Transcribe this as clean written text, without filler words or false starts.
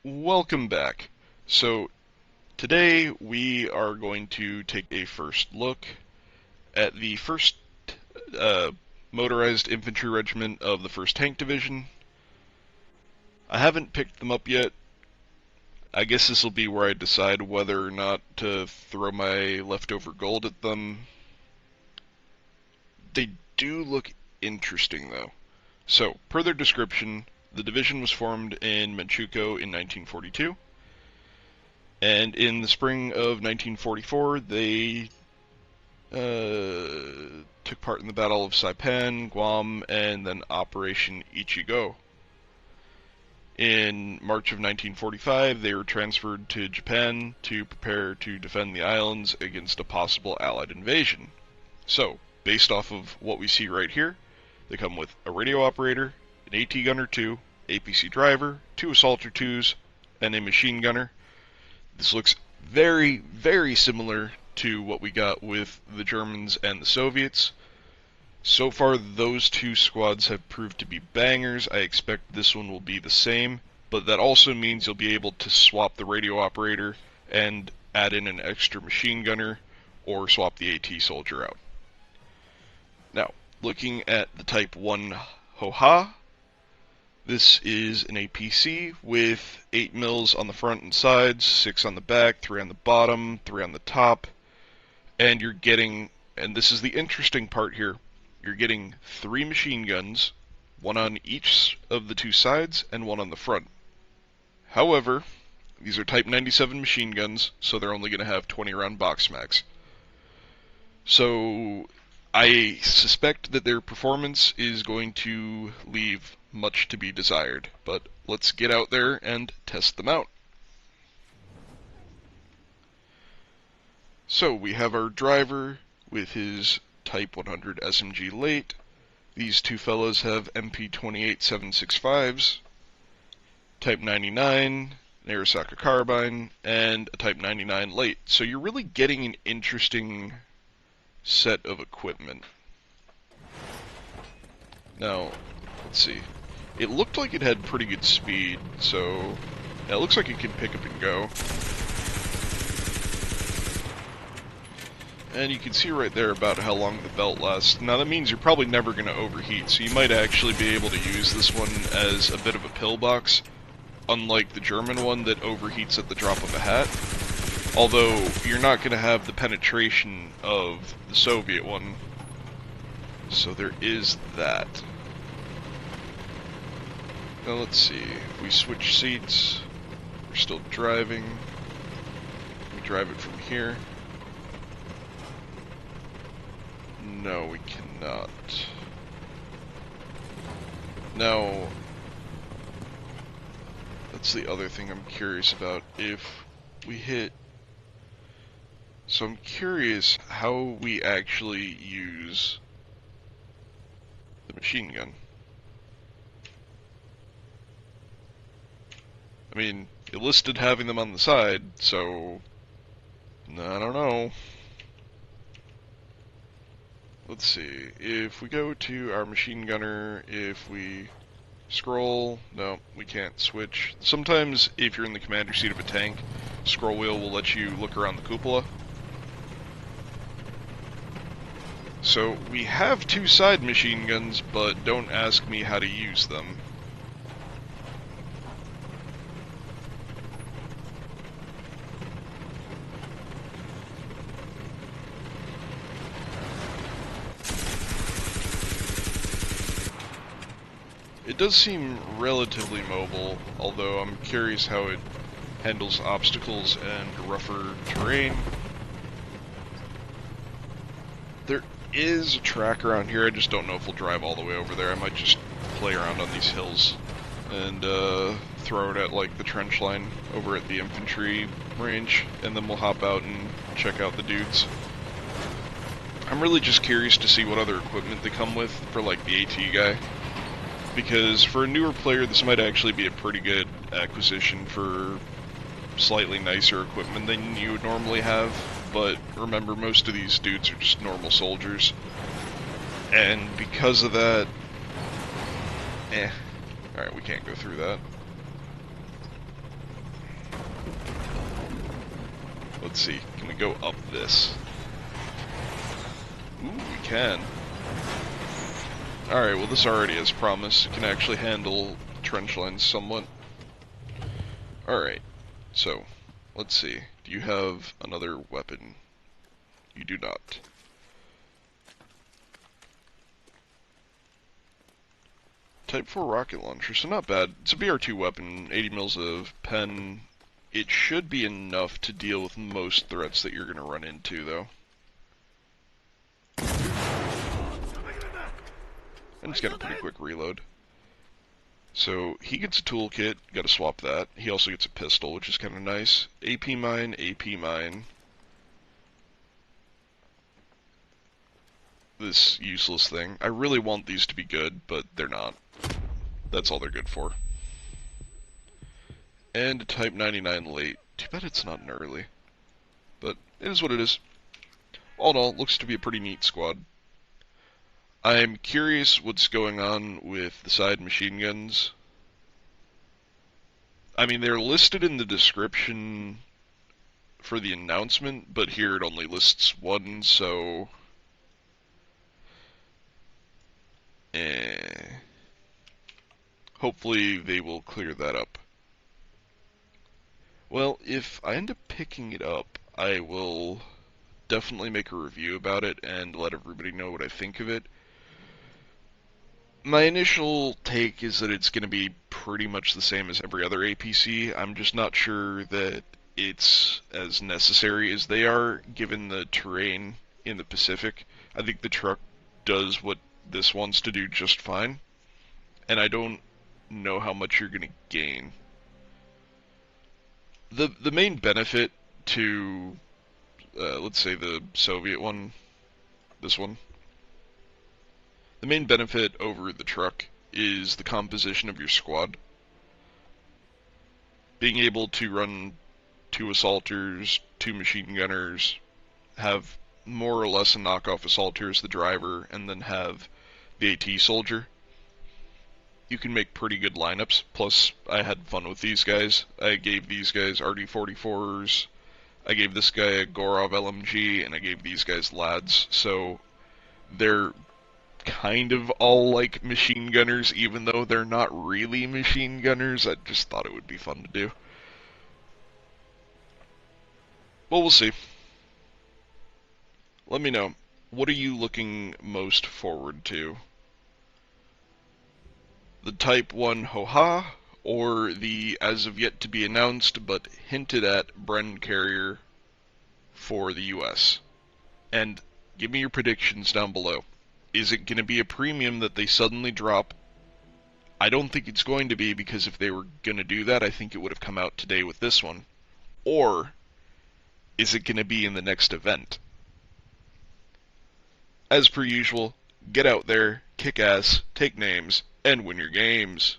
Welcome back. So, today we are going to take a first look at the first uh, motorized infantry regiment of the 1st Tank Division. I haven't picked them up yet. I guess this will be where I decide whether or not to throw my leftover gold at them. They do look interesting, though. So, per their description, the division was formed in Manchukuo in 1942. And in the spring of 1944, they took part in the Battle of Saipan, Guam, and then Operation Ichigo. In March of 1945, they were transferred to Japan to prepare to defend the islands against a possible Allied invasion. So, based off of what we see right here, they come with a radio operator, an AT gunner 2, APC driver, 2 assaulter 2s, and a machine gunner. This looks very, very similar to what we got with the Germans and the Soviets. So far, those two squads have proved to be bangers. I expect this one will be the same, but that also means you'll be able to swap the radio operator and add in an extra machine gunner, or swap the AT soldier out. Now, looking at the Type 1 Ho-Ha, this is an APC with 8 mils on the front and sides, 6 on the back, 3 on the bottom, 3 on the top, and you're getting, and this is the interesting part here, you're getting 3 machine guns, 1 on each of the 2 sides and 1 on the front. However, these are Type 97 machine guns, so they're only going to have 20 round box mags. So I suspect that their performance is going to leave much to be desired, but let's get out there and test them out. So we have our driver with his Type 100 SMG late. These two fellows have MP28 765s, Type 99, an Arisaka carbine, and a Type 99 late. So you're really getting an interesting set of equipment. Now, let's see. It looked like it had pretty good speed, so yeah, it looks like it can pick up and go. And you can see right there about how long the belt lasts. Now that means you're probably never going to overheat, so you might actually be able to use this one as a bit of a pillbox, unlike the German one that overheats at the drop of a hat. Although, you're not going to have the penetration of the Soviet one. So there is that. Now let's see, if we switch seats, we're still driving. We drive it from here. No, we cannot. Now, that's the other thing I'm curious about. If we hit... So I'm curious how we actually use the machine gun. I mean, it listed having them on the side, so I don't know. Let's see, if we go to our machine gunner, if we scroll, no, we can't switch. Sometimes, if you're in the commander seat of a tank, scroll wheel will let you look around the cupola. So, we have 2 side machine guns, but don't ask me how to use them. It does seem relatively mobile, although I'm curious how it handles obstacles and rougher terrain. There is a track around here, I just don't know if we'll drive all the way over there. I might just play around on these hills and throw it at like the trench line over at the infantry range, and then we'll hop out and check out the dudes. I'm really just curious to see what other equipment they come with for like the AT guy, because for a newer player this might actually be a pretty good acquisition for slightly nicer equipment than you would normally have. But remember, most of these dudes are just normal soldiers, and because of that, alright, we can't go through that. let's see. Can we go up this? Ooh, we can. Alright, well this already has promise. It can actually handle trench lines somewhat. Alright, so, let's see. Do you have another weapon? You do not. Type 4 rocket launcher, so not bad. It's a BR2 weapon, 80 mils of pen. It should be enough to deal with most threats that you're going to run into, though. And it's got a pretty quick reload. So, he gets a toolkit, gotta swap that. He also gets a pistol, which is kind of nice. AP mine, AP mine. This useless thing. I really want these to be good, but they're not. That's all they're good for. And a Type 99 late. Too bad it's not an early. But it is what it is. All in all, looks to be a pretty neat squad. I'm curious what's going on with the side machine guns. I mean, they're listed in the description for the announcement, but here it only lists one, so... Hopefully they will clear that up. Well, if I end up picking it up, I will definitely make a review about it and let everybody know what I think of it. My initial take is that it's going to be pretty much the same as every other APC. I'm just not sure that it's as necessary as they are, given the terrain in the Pacific. I think the truck does what this wants to do just fine, and I don't know how much you're going to gain. The main benefit to, let's say the Soviet one, this one, the main benefit over the truck is the composition of your squad. Being able to run 2 assaulters, 2 machine gunners, have more or less a knockoff assaulter as the driver, and then have the AT soldier. You can make pretty good lineups, plus I had fun with these guys. I gave these guys RD-44s, I gave this guy a Gorov LMG, and I gave these guys lads, so they're kind of all like machine gunners, even though they're not really machine gunners. I just thought it would be fun to do. Well, we'll see. Let me know. What are you looking most forward to? The Type 1 Ho-Ha, or the as of yet to be announced but hinted at Bren carrier for the US? And give me your predictions down below. Is it going to be a premium that they suddenly drop? I don't think it's going to be, because if they were going to do that, I think it would have come out today with this one. Or is it going to be in the next event? As per usual, get out there, kick ass, take names, and win your games.